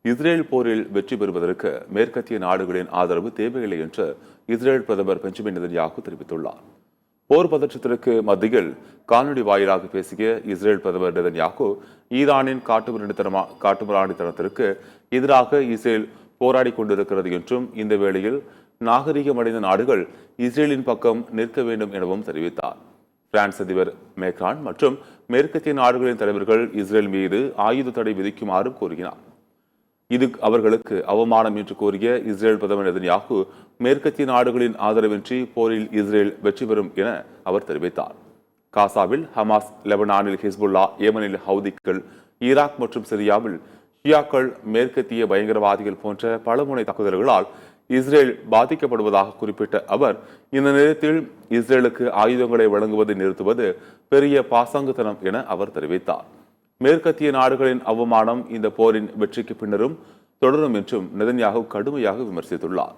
Israel போரில் வெற்றி பெறுவதற்கு மேற்கத்திய நாடுகளின் ஆதரவு தேவையில்லை என்று இஸ்ரேல் பிரதமர் பெஞ்சமின் நெதன்யாகு தெரிவித்துள்ளார். போர் பதற்றத்திற்கு மத்தியில் காணொலி வாயிலாக பேசிய இஸ்ரேல் பிரதமர் நெதன்யாகு, ஈரானின் காட்டுமிராண்டித்தனத்திற்கு எதிராக இஸ்ரேல் போராடி கொண்டிருக்கிறது என்றும், இந்த வேளையில் நாகரிகமடைந்த நாடுகள் இஸ்ரேலின் பக்கம் நிற்க வேண்டும் எனவும் தெரிவித்தார். பிரான்ஸ் அதிபர் மேக்ரான் மற்றும் மேற்கத்திய நாடுகளின் தலைவர்கள் இஸ்ரேல் மீது ஆயுத தடை விதிக்குமாறு கோருகிறார். இது அவர்களுக்கு அவமானம் என்று கூறிய இஸ்ரேல் பிரதமர் நெதன்யாகு, மேற்கத்திய நாடுகளின் ஆதரவின்றி போரில் இஸ்ரேல் வெற்றி பெறும் என அவர் தெரிவித்தார். காசாவில் ஹமாஸ், லெபனானில் ஹிஸ்புல்லா, ஏமனில் ஹவுதிகள், ஈராக் மற்றும் சிரியாவில் ஷியாக்கள், மேற்கத்திய பயங்கரவாதிகள் போன்ற பலமுனை தாக்குதல்களால் இஸ்ரேல் பாதிக்கப்படுவதாக குறிப்பிட்ட அவர், இந்த நேரத்தில் இஸ்ரேலுக்கு ஆயுதங்களை வழங்குவதை நிறுத்துவது பெரிய பாசாங்குத்தனம் என அவர் தெரிவித்தார். மேற்கத்திய நாடுகளின் அவமானம் இந்த போரின் வெற்றிக்கு பின்னரும் தொடரும் என்றும் நெதன்யாகு கடுமையாக விமர்சித்துள்ளார்.